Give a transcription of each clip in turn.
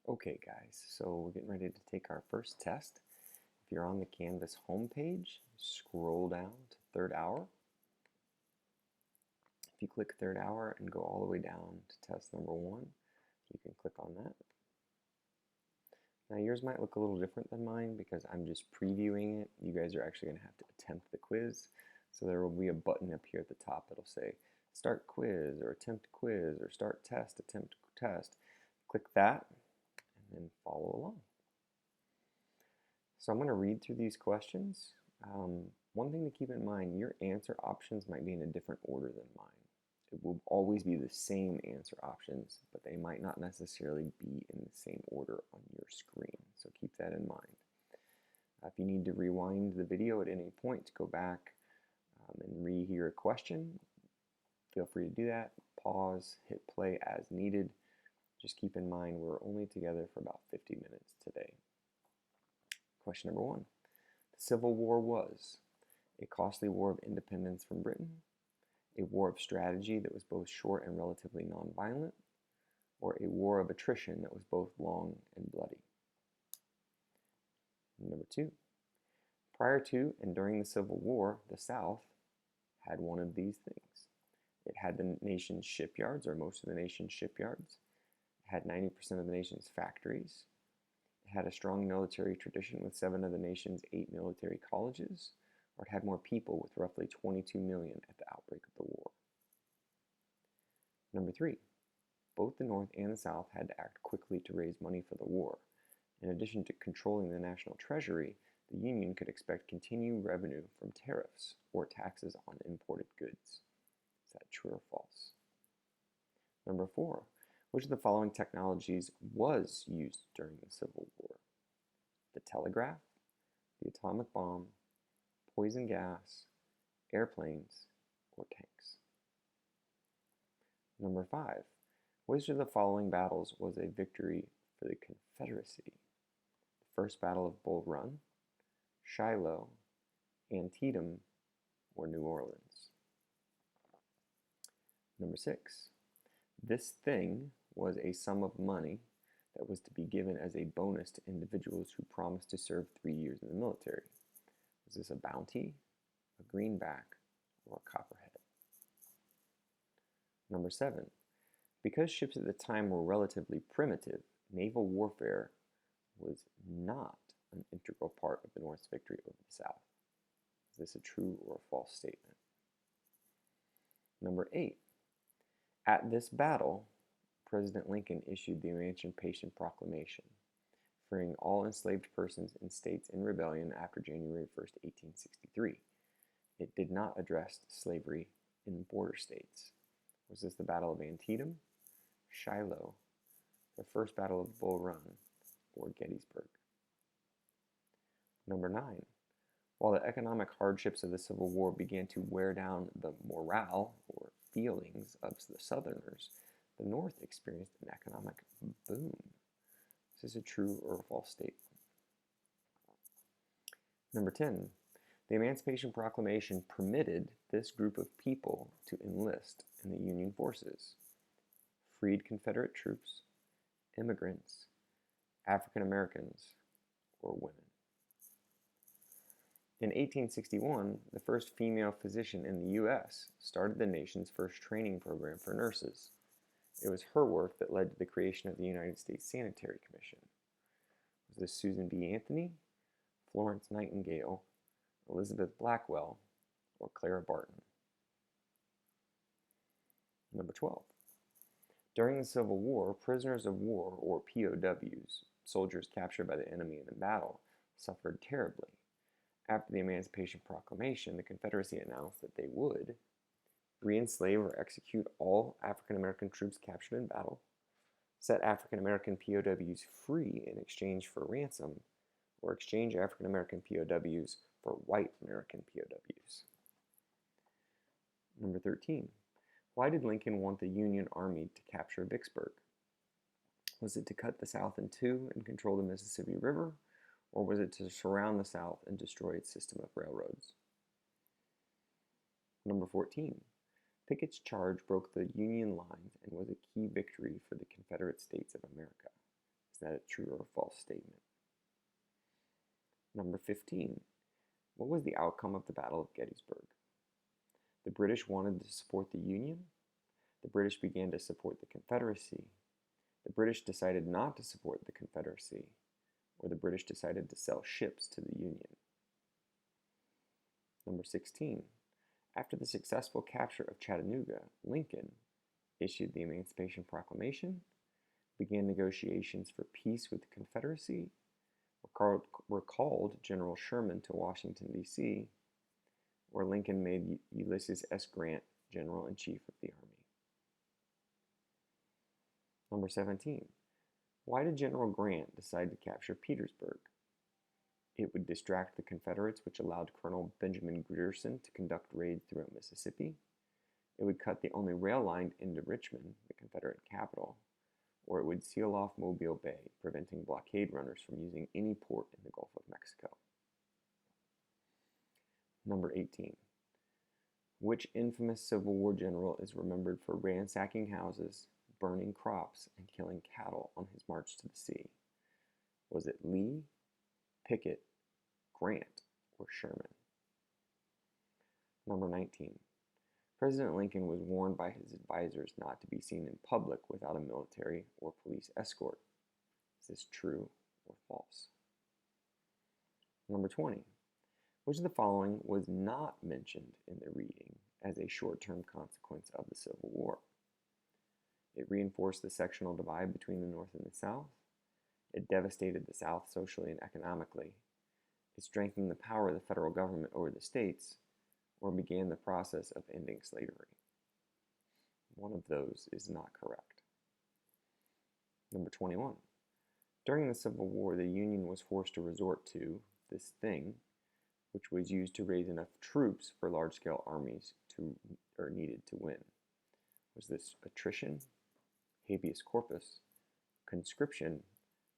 Okay guys, so we're getting ready to take our first test. If you're on the Canvas homepage, scroll down to third hour. If you click third hour and go all the way down to test number 1, you can click on that. Now yours might look a little different than mine because I'm just previewing it. You guys are actually going to have to attempt the quiz. So there will be a button up here at the top that'll say start quiz or attempt quiz or start test, attempt test. Click that and then follow along. So I'm going to read through these questions. One thing to keep in mind, your answer options might be in a different order than mine. It will always be the same answer options, but they might not necessarily be in the same order on your screen. So keep that in mind. If you need to rewind the video at any point to go back and rehear a question, feel free to do that. Pause, hit play as needed. Just keep in mind we're only together for about 50 minutes today. Question number 1. The Civil War was a costly war of independence from Britain, a war of strategy that was both short and relatively nonviolent, or a war of attrition that was both long and bloody. Number 2. Prior to and during the Civil War, the South had one of these things. It had the nation's shipyards, or most of the nation's shipyards. It had 90% of the nation's factories. It had a strong military tradition with 7 of the nation's 8 military colleges, or it had more people with roughly 22 million at the outbreak of the war. Number 3, both the North and the South had to act quickly to raise money for the war. In addition to controlling the national treasury, the Union could expect continued revenue from tariffs or taxes on imported goods. Is that true or false? Number 4, which of the following technologies was used during the Civil War? The telegraph, the atomic bomb, poison gas, airplanes, or tanks? Number 5, which of the following battles was a victory for the Confederacy? The First Battle of Bull Run, Shiloh, Antietam, or New Orleans? Number 6, this thing was a sum of money that was to be given as a bonus to individuals who promised to serve 3 years in the military. Was this a bounty, a greenback, or a copperhead? Number 7, because ships at the time were relatively primitive, naval warfare was not an integral part of the North's victory over the South. Is this a true or a false statement? Number 8, at this battle, President Lincoln issued the Emancipation Proclamation, freeing all enslaved persons in states in rebellion after January 1st, 1863. It did not address slavery in border states. Was this the Battle of Antietam, Shiloh, the First Battle of Bull Run, or Gettysburg? Number 9, while the economic hardships of the Civil War began to wear down the morale or feelings of the Southerners, the North experienced an economic boom. Is this a true or a false statement? Number 10, the Emancipation Proclamation permitted this group of people to enlist in the Union forces: freed Confederate troops, immigrants, African Americans, or women. In 1861, the first female physician in the U.S. started the nation's first training program for nurses. It was her work that led to the creation of the United States Sanitary Commission. Was this Susan B. Anthony, Florence Nightingale, Elizabeth Blackwell, or Clara Barton? Number 12. During the Civil War, prisoners of war, or POWs, soldiers captured by the enemy in battle, suffered terribly. After the Emancipation Proclamation, the Confederacy announced that they would re-enslave or execute all African American troops captured in battle, set African American POWs free in exchange for ransom, or exchange African American POWs for white American POWs. Number 13. Why did Lincoln want the Union Army to capture Vicksburg? Was it to cut the South in two and control the Mississippi River, or was it to surround the South and destroy its system of railroads? Number 14. Pickett's charge broke the Union lines and was a key victory for the Confederate States of America. Is Is that a true or a false statement? Number 15. What was the outcome of the Battle of Gettysburg? The British wanted to support the Union. The British began to support the Confederacy. The British decided not to support the Confederacy, or the British decided to sell ships to the Union. Number 16. After the successful capture of Chattanooga, Lincoln issued the Emancipation Proclamation, began negotiations for peace with the Confederacy, recalled General Sherman to Washington, D.C., where Lincoln made Ulysses S. Grant General-in-Chief of the Army. Number 17. Why did General Grant decide to capture Petersburg? It would distract the Confederates, which allowed Colonel Benjamin Grierson to conduct raids throughout Mississippi. It would cut the only rail line into Richmond, the Confederate capital, or it would seal off Mobile Bay, preventing blockade runners from using any port in the Gulf of Mexico. Number 18. Which infamous Civil War general is remembered for ransacking houses, burning crops, and killing cattle on his march to the sea? Was it Lee, Pickett, Grant, or Sherman? Number 19. President Lincoln was warned by his advisors not to be seen in public without a military or police escort. Is this true or false? Number 20. Which of the following was not mentioned in the reading as a short-term consequence of the Civil War? It reinforced the sectional divide between the North and the South. It devastated the South socially and economically. It strengthened the power of the federal government over the states, or began the process of ending slavery. One of those is not correct. Number 21. During the Civil War, the Union was forced to resort to this thing, which was used to raise enough troops for large-scale armies needed to win. Was this attrition, habeas corpus, conscription,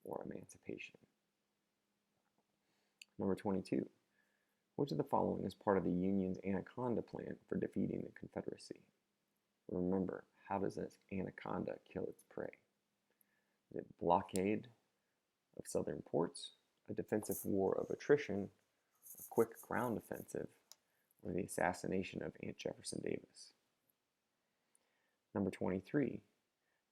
or emancipation? Number 22. Which of the following is part of the Union's Anaconda Plan for defeating the Confederacy? Remember, how does this anaconda kill its prey? Is it blockade of southern ports, a defensive war of attrition, a quick ground offensive, or the assassination of Aunt Jefferson Davis? Number 23.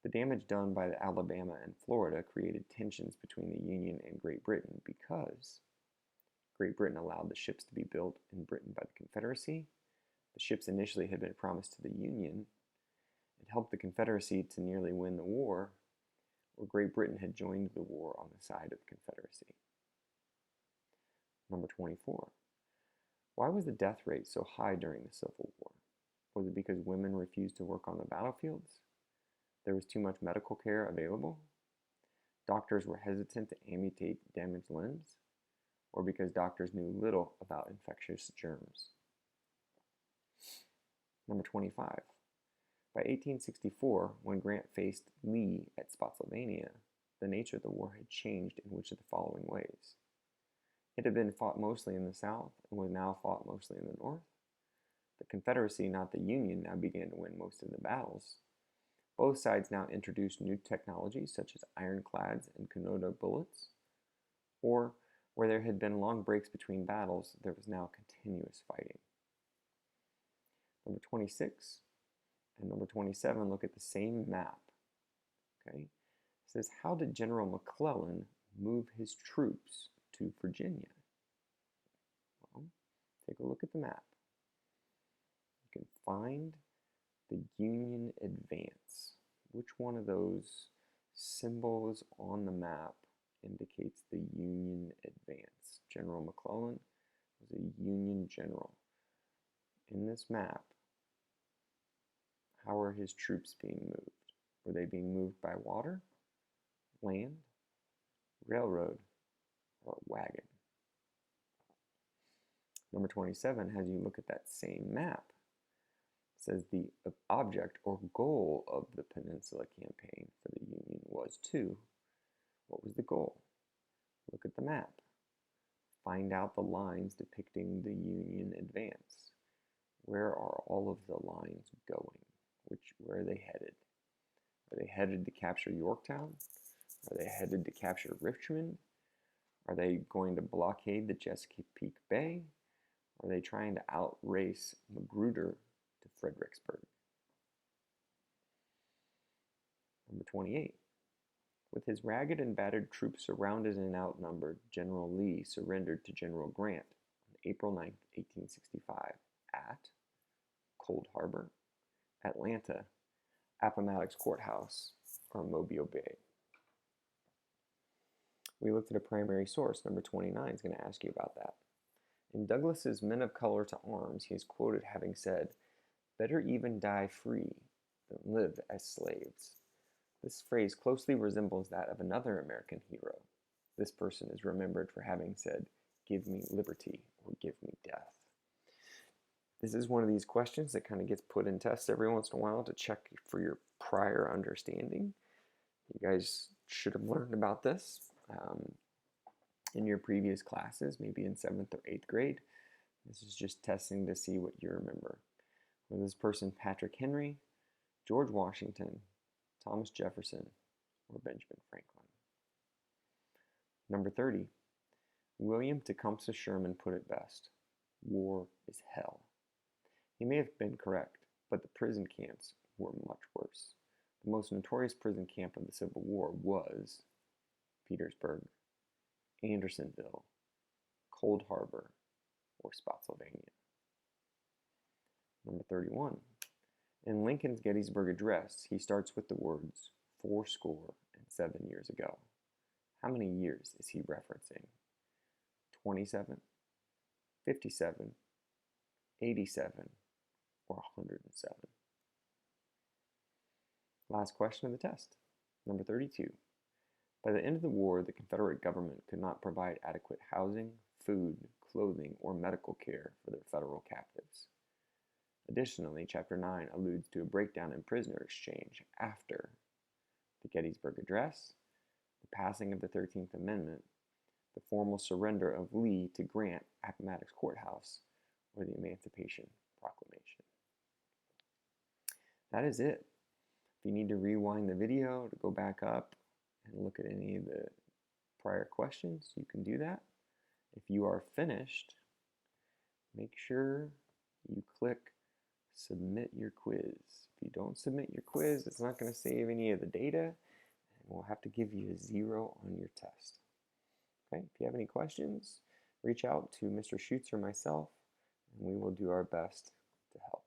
The damage done by the Alabama and Florida created tensions between the Union and Great Britain because Great Britain allowed the ships to be built in Britain by the Confederacy. The ships initially had been promised to the Union. It helped the Confederacy to nearly win the war, where Great Britain had joined the war on the side of the Confederacy. Number 24. Why was the death rate so high during the Civil War? Was it because women refused to work on the battlefields? There was too much medical care available? Doctors were hesitant to amputate damaged limbs? Or because doctors knew little about infectious germs? Number 25. By 1864, when Grant faced Lee at Spotsylvania, the nature of the war had changed in which of the following ways? It had been fought mostly in the South and was now fought mostly in the North. The Confederacy, not the Union, now began to win most of the battles. Both sides now introduced new technologies such as ironclads and Canada bullets, or where there had been long breaks between battles, there was now continuous fighting. Number 26 and number 27 look at the same map. Okay? It says, how did General McClellan move his troops to Virginia? Well, take a look at the map. You can find the Union advance. Which one of those symbols on the map indicates the Union advance? General McClellan was a Union general. In this map, how are his troops being moved? Were they being moved by water, land, railroad, or wagon? Number 27, as you look at that same map, says the object or goal of the Peninsula Campaign for the Union was to. What was the goal? Look at the map. Find out the lines depicting the Union advance. Where are all of the lines going? Where are they headed? Are they headed to capture Yorktown? Are they headed to capture Richmond? Are they going to blockade the Chesapeake Bay? Are they trying to outrace Magruder to Fredericksburg? Number 28. With his ragged and battered troops surrounded and outnumbered, General Lee surrendered to General Grant on April 9, 1865, at Cold Harbor, Atlanta, Appomattox Courthouse, or Mobile Bay. We looked at a primary source. Number 29 is going to ask you about that. In Douglas's Men of Color to Arms, he is quoted having said, "Better even die free than live as slaves." This phrase closely resembles that of another American hero. This person is remembered for having said, "Give me liberty or give me death." This is one of these questions that kind of gets put in tests every once in a while to check for your prior understanding. You guys should have learned about this in your previous classes, maybe in 7th or 8th grade. This is just testing to see what you remember. Was this person Patrick Henry, George Washington, Thomas Jefferson, or Benjamin Franklin? Number 30. William Tecumseh Sherman put it best: war is hell. He may have been correct, but the prison camps were much worse. The most notorious prison camp of the Civil War was Petersburg, Andersonville, Cold Harbor, or Spotsylvania. Number 31. In Lincoln's Gettysburg Address, he starts with the words 77 years ago. How many years is he referencing? 27, 57, 87, or 107? Last question of the test. Number 32. By the end of the war, the Confederate government could not provide adequate housing, food, clothing, or medical care for their federal captives. Additionally, Chapter 9 alludes to a breakdown in prisoner exchange after the Gettysburg Address, the passing of the 13th Amendment, the formal surrender of Lee to Grant, Appomattox Courthouse, or the Emancipation Proclamation. That is it. If you need to rewind the video to go back up and look at any of the prior questions, you can do that. If you are finished, make sure you click submit your quiz. If you don't submit your quiz, it's not going to save any of the data, and we'll have to give you a 0 on your test. Okay, if you have any questions, reach out to Mr. Schutz or myself, and we will do our best to help.